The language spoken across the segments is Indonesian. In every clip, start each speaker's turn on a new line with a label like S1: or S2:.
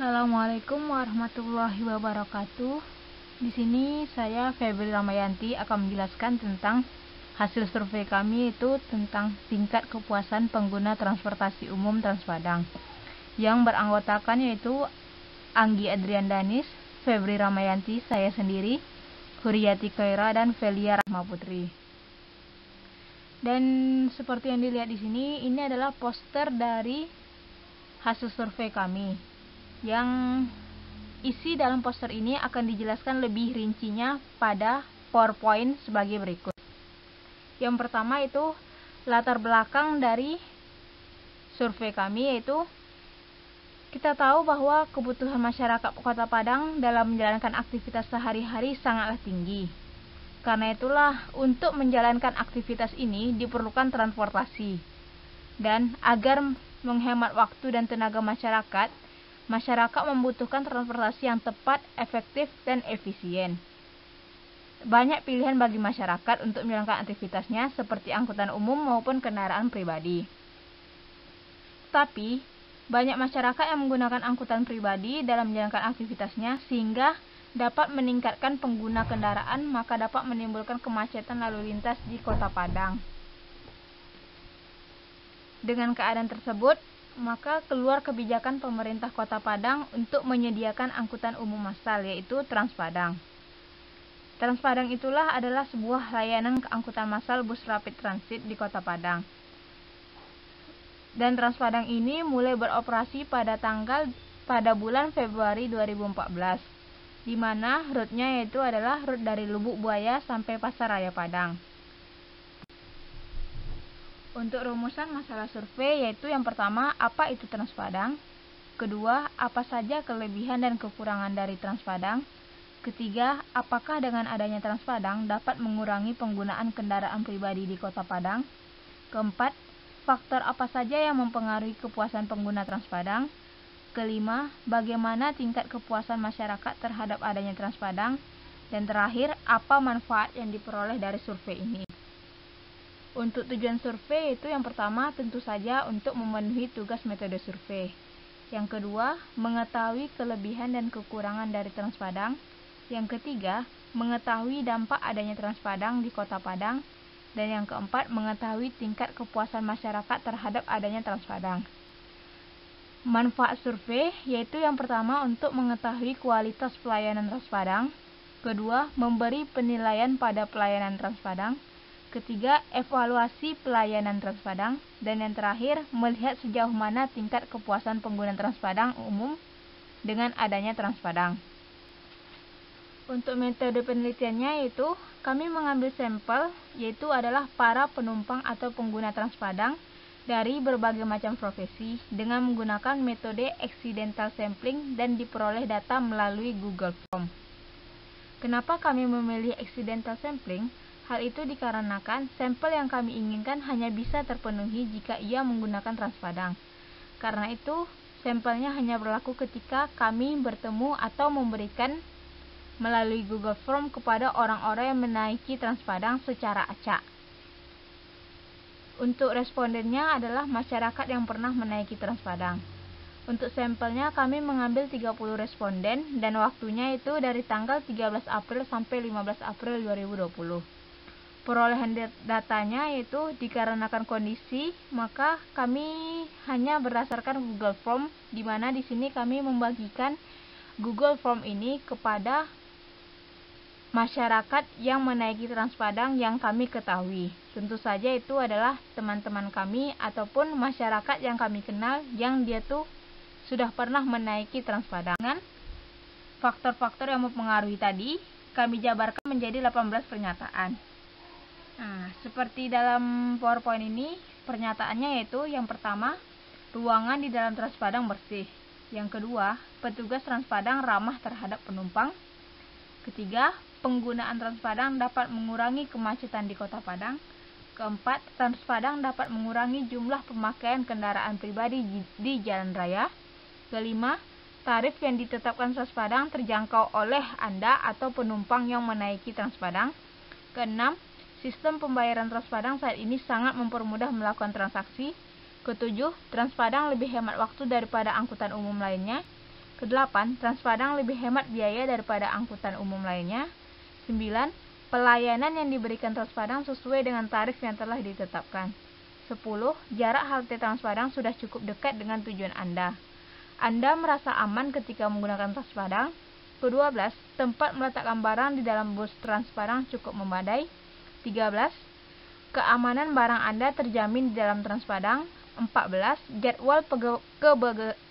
S1: Assalamualaikum warahmatullahi wabarakatuh. Di sini saya Febri Ramayanti akan menjelaskan tentang hasil survei kami, itu tentang tingkat kepuasan pengguna transportasi umum Transpadang, yang beranggotakan yaitu Anggi Adrian Danis, Febri Ramayanti, saya sendiri, Huriyati Khaira, dan Velia Rahma Putri. Dan seperti yang dilihat di sini, ini adalah poster dari hasil survei kami, yang isi dalam poster ini akan dijelaskan lebih rincinya pada PowerPoint sebagai berikut. Yang pertama itu latar belakang dari survei kami, yaitu kita tahu bahwa kebutuhan masyarakat Kota Padang dalam menjalankan aktivitas sehari-hari sangatlah tinggi. Karena itulah untuk menjalankan aktivitas ini diperlukan transportasi. Dan agar menghemat waktu dan tenaga masyarakat membutuhkan transportasi yang tepat, efektif, dan efisien. Banyak pilihan bagi masyarakat untuk menjalankan aktivitasnya seperti angkutan umum maupun kendaraan pribadi. Tapi, banyak masyarakat yang menggunakan angkutan pribadi dalam menjalankan aktivitasnya sehingga dapat meningkatkan pengguna kendaraan, maka dapat menimbulkan kemacetan lalu lintas di Kota Padang. Dengan keadaan tersebut, maka keluar kebijakan pemerintah Kota Padang untuk menyediakan angkutan umum massal, yaitu Transpadang. Transpadang itulah adalah sebuah layanan angkutan massal bus rapid transit di Kota Padang. Dan Transpadang ini mulai beroperasi pada bulan Februari 2014, di mana rute-nya yaitu adalah rute dari Lubuk Buaya sampai Pasaraya Padang. Untuk rumusan masalah survei, yaitu yang pertama, apa itu Transpadang? Kedua, apa saja kelebihan dan kekurangan dari Transpadang? Ketiga, apakah dengan adanya Transpadang dapat mengurangi penggunaan kendaraan pribadi di Kota Padang? Keempat, faktor apa saja yang mempengaruhi kepuasan pengguna Transpadang? Kelima, bagaimana tingkat kepuasan masyarakat terhadap adanya Transpadang? Dan terakhir, apa manfaat yang diperoleh dari survei ini? Untuk tujuan survei itu yang pertama tentu saja untuk memenuhi tugas metode survei. Yang kedua, mengetahui kelebihan dan kekurangan dari Transpadang. Yang ketiga, mengetahui dampak adanya Transpadang di Kota Padang. Dan yang keempat, mengetahui tingkat kepuasan masyarakat terhadap adanya Transpadang. Manfaat survei yaitu yang pertama untuk mengetahui kualitas pelayanan Transpadang. Kedua, memberi penilaian pada pelayanan Transpadang. Ketiga, evaluasi pelayanan Transpadang. Dan yang terakhir, melihat sejauh mana tingkat kepuasan pengguna Transpadang umum dengan adanya Transpadang. Untuk metode penelitiannya yaitu kami mengambil sampel, yaitu adalah para penumpang atau pengguna Transpadang dari berbagai macam profesi dengan menggunakan metode accidental sampling dan diperoleh data melalui Google Form. Kenapa kami memilih accidental sampling? Hal itu dikarenakan sampel yang kami inginkan hanya bisa terpenuhi jika ia menggunakan Transpadang. Karena itu, sampelnya hanya berlaku ketika kami bertemu atau memberikan melalui Google Form kepada orang-orang yang menaiki Transpadang secara acak. Untuk respondennya adalah masyarakat yang pernah menaiki Transpadang. Untuk sampelnya kami mengambil 30 responden dan waktunya itu dari tanggal 13 April sampai 15 April 2020. Perolehan datanya yaitu dikarenakan kondisi, maka kami hanya berdasarkan Google Form, di mana di sini kami membagikan Google Form ini kepada masyarakat yang menaiki Transpadang yang kami ketahui. Tentu saja itu adalah teman-teman kami ataupun masyarakat yang kami kenal yang dia tuh sudah pernah menaiki Transpadang. Dengan faktor-faktor yang mempengaruhi tadi, kami jabarkan menjadi 18 pernyataan. Nah, seperti dalam PowerPoint ini, pernyataannya yaitu yang pertama, ruangan di dalam Transpadang bersih. Yang kedua, petugas Transpadang ramah terhadap penumpang. Ketiga, penggunaan Transpadang dapat mengurangi kemacetan di Kota Padang. Keempat, Transpadang dapat mengurangi jumlah pemakaian kendaraan pribadi di jalan raya. Kelima, tarif yang ditetapkan Transpadang terjangkau oleh Anda atau penumpang yang menaiki Transpadang. Keenam, sistem pembayaran Transpadang saat ini sangat mempermudah melakukan transaksi. Ketujuh, Transpadang lebih hemat waktu daripada angkutan umum lainnya. Kedelapan, Transpadang lebih hemat biaya daripada angkutan umum lainnya. 9. Pelayanan yang diberikan Transpadang sesuai dengan tarif yang telah ditetapkan. 10. Jarak halte Transpadang sudah cukup dekat dengan tujuan Anda. Anda merasa aman ketika menggunakan Transpadang. Ke-12, tempat meletakkan barang di dalam bus Transpadang cukup memadai. 13. Keamanan barang Anda terjamin di dalam Transpadang. 14. Jadwal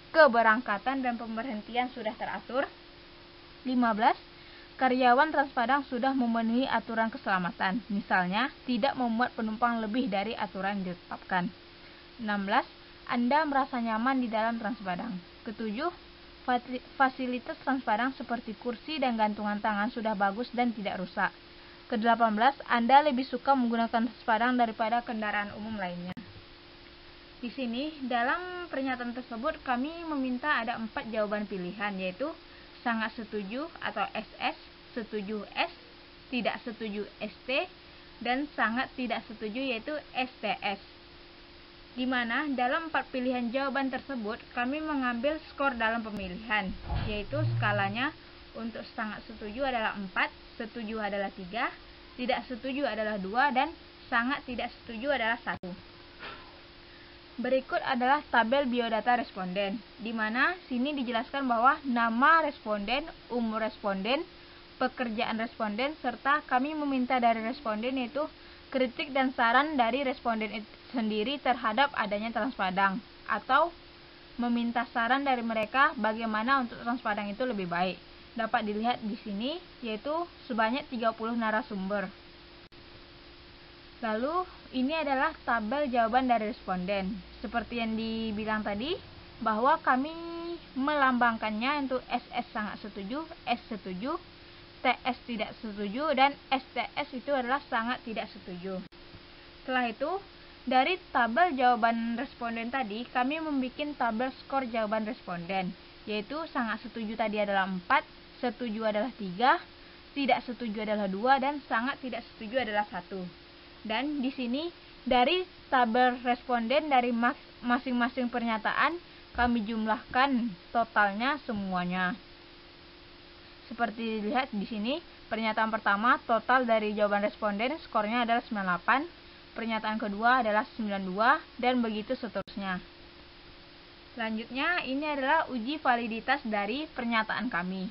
S1: keberangkatan dan pemberhentian sudah teratur. 15. Karyawan Transpadang sudah memenuhi aturan keselamatan, misalnya tidak memuat penumpang lebih dari aturan yang ditetapkan. 16. Anda merasa nyaman di dalam Transpadang. Ketujuh, fasilitas Transpadang seperti kursi dan gantungan tangan sudah bagus dan tidak rusak. Ke-18, Anda lebih suka menggunakan Transpadang daripada kendaraan umum lainnya. Di sini, dalam pernyataan tersebut kami meminta ada 4 jawaban pilihan, yaitu sangat setuju atau SS, setuju S, tidak setuju ST, dan sangat tidak setuju yaitu STS. Di mana dalam 4 pilihan jawaban tersebut kami mengambil skor dalam pemilihan, yaitu skalanya untuk sangat setuju adalah 4, setuju adalah 3, tidak setuju adalah 2, dan sangat tidak setuju adalah 1. Berikut adalah tabel biodata responden, di mana sini dijelaskan bahwa nama responden, umur responden, pekerjaan responden, serta kami meminta dari responden yaitu kritik dan saran dari responden itu sendiri terhadap adanya Transpadang, atau meminta saran dari mereka bagaimana untuk Transpadang itu lebih baik. Dapat dilihat di sini yaitu sebanyak 30 narasumber. Lalu ini adalah tabel jawaban dari responden. Seperti yang dibilang tadi, bahwa kami melambangkannya untuk SS sangat setuju, S setuju, TS tidak setuju, dan STS itu adalah sangat tidak setuju. Setelah itu, dari tabel jawaban responden tadi, kami membuat tabel skor jawaban responden, yaitu sangat setuju tadi adalah 4, setuju adalah 3, tidak setuju adalah 2, dan sangat tidak setuju adalah 1. Dan di sini dari tabel responden dari masing-masing pernyataan kami jumlahkan totalnya semuanya. Seperti dilihat di sini, pernyataan pertama total dari jawaban responden skornya adalah 98, pernyataan kedua adalah 92, dan begitu seterusnya. Selanjutnya ini adalah uji validitas dari pernyataan kami.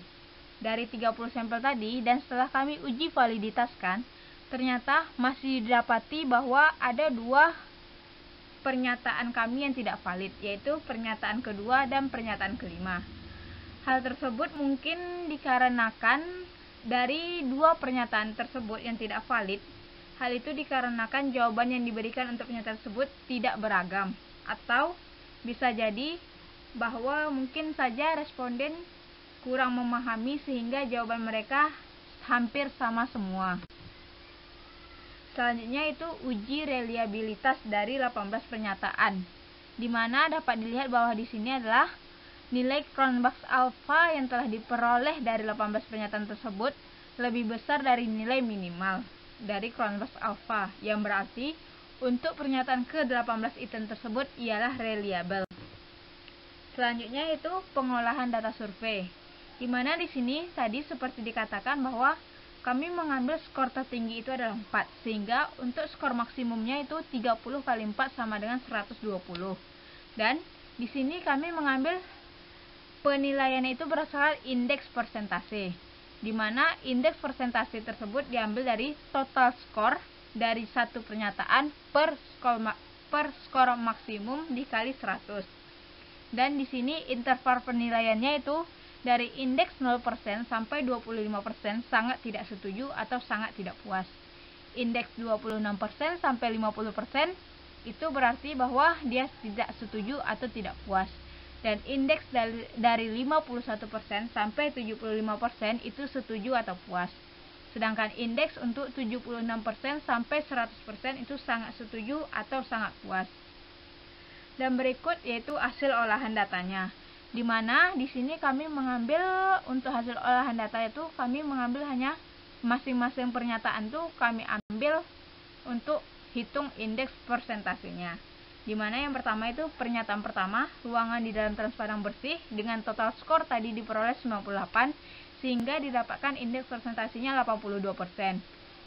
S1: Dari 30 sampel tadi dan setelah kami uji validitaskan, ternyata masih didapati bahwa ada 2 pernyataan kami yang tidak valid, yaitu pernyataan kedua dan pernyataan kelima. Hal tersebut mungkin dikarenakan dari 2 pernyataan tersebut yang tidak valid. Hal itu dikarenakan jawaban yang diberikan untuk pernyataan tersebut tidak beragam, atau bisa jadi bahwa mungkin saja responden kurang memahami sehingga jawaban mereka hampir sama semua. Selanjutnya itu uji reliabilitas dari 18 pernyataan, di mana dapat dilihat bahwa di sini adalah nilai Cronbach's alpha yang telah diperoleh dari 18 pernyataan tersebut lebih besar dari nilai minimal dari Cronbach's alpha, yang berarti untuk pernyataan ke-18 item tersebut ialah reliable. Selanjutnya itu pengolahan data survei, di mana di sini tadi seperti dikatakan bahwa kami mengambil skor tertinggi itu adalah 4, sehingga untuk skor maksimumnya itu 30 kali 4 sama dengan 120. Dan di sini kami mengambil penilaian itu berdasarkan indeks persentase, di mana indeks persentase tersebut diambil dari total skor dari satu pernyataan per skor maksimum dikali 100. Dan di sini interval penilaiannya itu dari indeks 0% sampai 25% sangat tidak setuju atau sangat tidak puas. Indeks 26% sampai 50% itu berarti bahwa dia tidak setuju atau tidak puas. Dan indeks dari 51% sampai 75% itu setuju atau puas. Sedangkan indeks untuk 76% sampai 100% itu sangat setuju atau sangat puas. Dan berikut yaitu hasil olahan datanya, di mana di sini kami mengambil untuk hasil olahan data itu kami mengambil hanya masing-masing pernyataan itu kami ambil untuk hitung indeks persentasenya. Dimana yang pertama itu pernyataan pertama, ruangan di dalam Transpadang bersih dengan total skor tadi diperoleh 98 sehingga didapatkan indeks presentasinya 82%.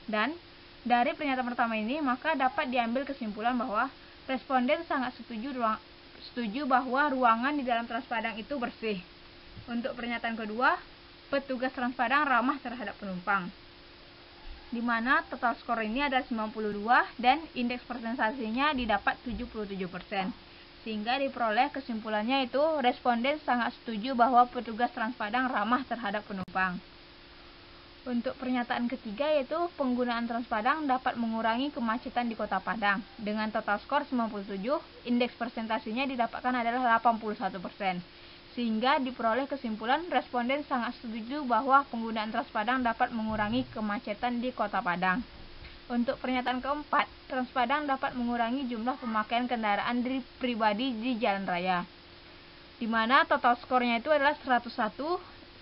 S1: Dan dari pernyataan pertama ini maka dapat diambil kesimpulan bahwa responden sangat setuju bahwa ruangan di dalam Transpadang itu bersih. Untuk pernyataan kedua, petugas Transpadang ramah terhadap penumpang. Di mana total skor ini adalah 92 dan indeks presentasinya didapat 77%. Sehingga diperoleh kesimpulannya itu responden sangat setuju bahwa petugas Transpadang ramah terhadap penumpang. Untuk pernyataan ketiga yaitu penggunaan Transpadang dapat mengurangi kemacetan di Kota Padang. Dengan total skor 97, indeks presentasinya didapatkan adalah 81%. Sehingga diperoleh kesimpulan responden sangat setuju bahwa penggunaan Transpadang dapat mengurangi kemacetan di Kota Padang. Untuk pernyataan keempat, Transpadang dapat mengurangi jumlah pemakaian kendaraan pribadi di jalan raya. Di mana total skornya itu adalah 101,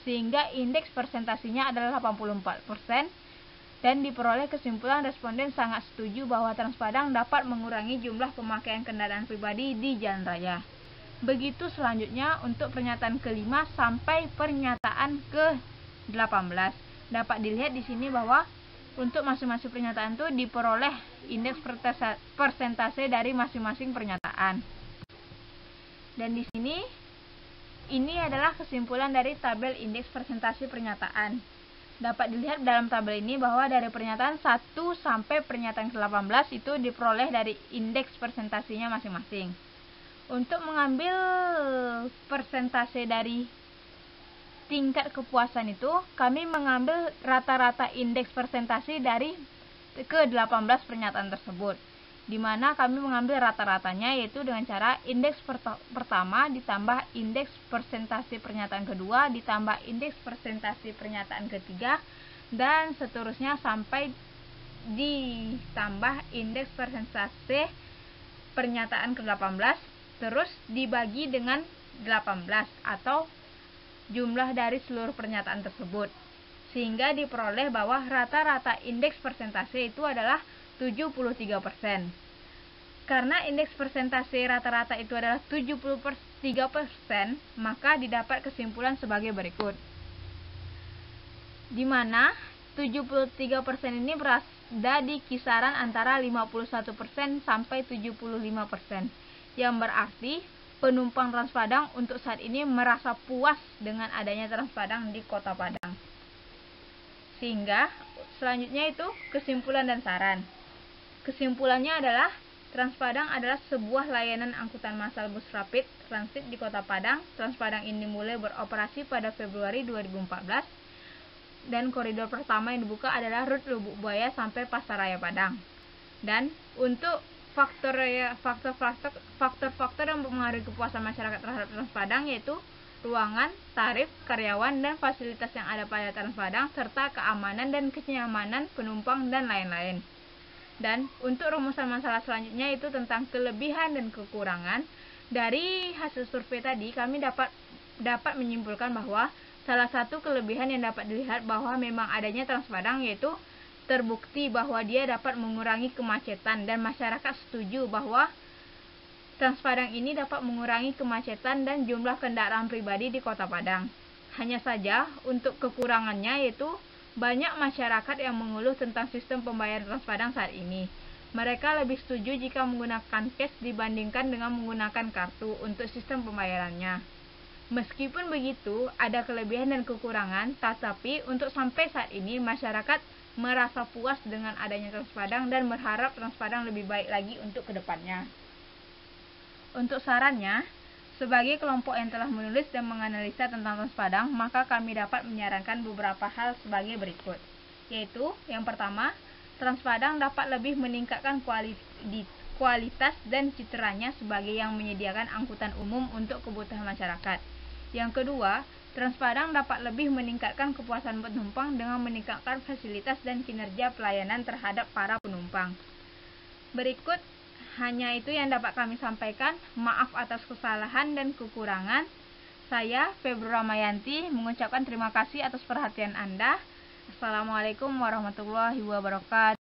S1: sehingga indeks presentasinya adalah 84%, dan diperoleh kesimpulan responden sangat setuju bahwa Transpadang dapat mengurangi jumlah pemakaian kendaraan pribadi di jalan raya. Begitu selanjutnya untuk pernyataan kelima sampai pernyataan ke-18. Dapat dilihat di sini bahwa untuk masing-masing pernyataan itu diperoleh indeks persentase dari masing-masing pernyataan. Dan di sini ini adalah kesimpulan dari tabel indeks presentasi pernyataan. Dapat dilihat dalam tabel ini bahwa dari pernyataan 1 sampai pernyataan ke-18 itu diperoleh dari indeks presentasinya masing-masing. Untuk mengambil persentase dari tingkat kepuasan itu, kami mengambil rata-rata indeks presentasi dari ke-18 pernyataan tersebut. Di mana kami mengambil rata-ratanya yaitu dengan cara indeks pertama ditambah indeks presentasi pernyataan kedua ditambah indeks presentasi pernyataan ketiga dan seterusnya sampai ditambah indeks presentasi pernyataan ke-18 terus dibagi dengan 18 atau jumlah dari seluruh pernyataan tersebut. Sehingga diperoleh bahwa rata-rata indeks persentase itu adalah 73%. Karena indeks persentase rata-rata itu adalah 73%, maka didapat kesimpulan sebagai berikut. Di mana 73% ini berada di kisaran antara 51% sampai 75%. Yang berarti penumpang Transpadang untuk saat ini merasa puas dengan adanya Transpadang di Kota Padang. Sehingga selanjutnya itu kesimpulan dan saran. Kesimpulannya adalah Transpadang adalah sebuah layanan angkutan massal bus rapid transit di Kota Padang. Transpadang ini mulai beroperasi pada Februari 2014 dan koridor pertama yang dibuka adalah rute Lubuk Buaya sampai Pasaraya Padang. Dan untuk faktor-faktor yang mempengaruhi kepuasan masyarakat terhadap Transpadang yaitu ruangan, tarif, karyawan, dan fasilitas yang ada pada Transpadang serta keamanan dan kenyamanan penumpang dan lain-lain. Dan untuk rumusan masalah selanjutnya itu tentang kelebihan dan kekurangan. Dari hasil survei tadi kami dapat menyimpulkan bahwa salah satu kelebihan yang dapat dilihat bahwa memang adanya Transpadang yaitu terbukti bahwa dia dapat mengurangi kemacetan dan masyarakat setuju bahwa Transpadang ini dapat mengurangi kemacetan dan jumlah kendaraan pribadi di Kota Padang. Hanya saja untuk kekurangannya yaitu banyak masyarakat yang mengeluh tentang sistem pembayaran Transpadang saat ini. Mereka lebih setuju jika menggunakan cash dibandingkan dengan menggunakan kartu untuk sistem pembayarannya. Meskipun begitu, ada kelebihan dan kekurangan, tetapi untuk sampai saat ini masyarakat merasa puas dengan adanya Transpadang dan berharap Transpadang lebih baik lagi untuk kedepannya. Untuk sarannya, sebagai kelompok yang telah menulis dan menganalisa tentang Transpadang, maka kami dapat menyarankan beberapa hal sebagai berikut. Yaitu, yang pertama, Transpadang dapat lebih meningkatkan kualitas dan citranya sebagai yang menyediakan angkutan umum untuk kebutuhan masyarakat. Yang kedua, Transpadang dapat lebih meningkatkan kepuasan penumpang dengan meningkatkan fasilitas dan kinerja pelayanan terhadap para penumpang. Berikut hanya itu yang dapat kami sampaikan. Maaf atas kesalahan dan kekurangan. Saya, Febru Ramayanti, mengucapkan terima kasih atas perhatian Anda. Assalamualaikum warahmatullahi wabarakatuh.